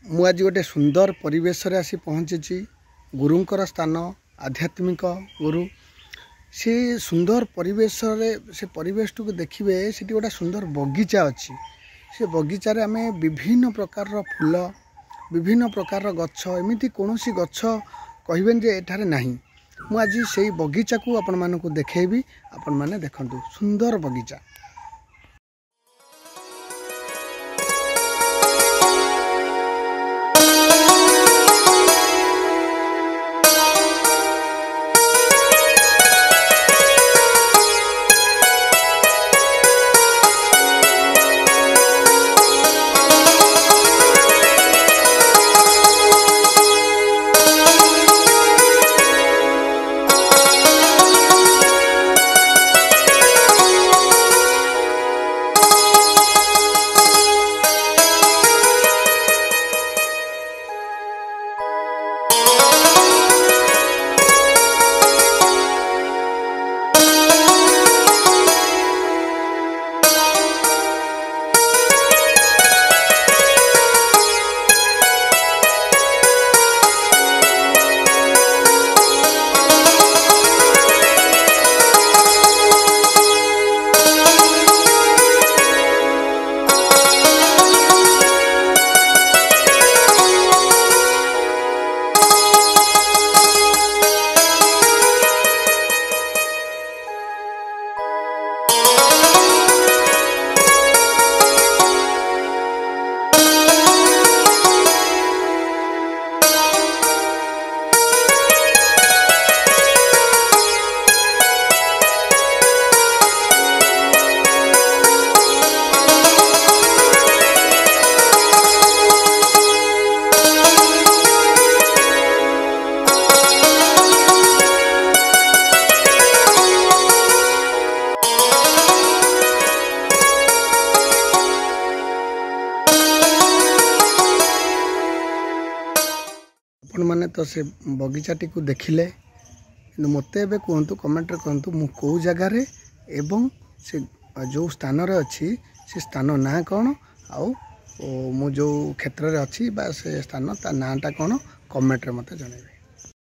मु आज गोटे सुंदर परिवेश रे आसी पहुँची गुरुंकर स्थान आध्यात्मिक गुरु से सुंदर परिवेश से परिवेश टू देखिए से गोटे सुंदर बगीचा अच्छी से बगीचार आम विभिन्न प्रकार फूल विभिन्न प्रकार गछ एमती कौन गछ कहबेन जे एठारे नहीं मु आज से बगीचा को आपण मानक देखेबी आपण माने देखंतु सुंदर बगीचा। आपण मैंने तो से बगीचाटी को देखिले मत ए कहतु कमेंट कहतु मु कौ जगार एवं से जो स्थान रे अच्छी से स्थान ना कौन आउ मु जो क्षेत्र रे अच्छी बा से स्थान ता नाटा कौन कमेंट रे मते जणाइबे।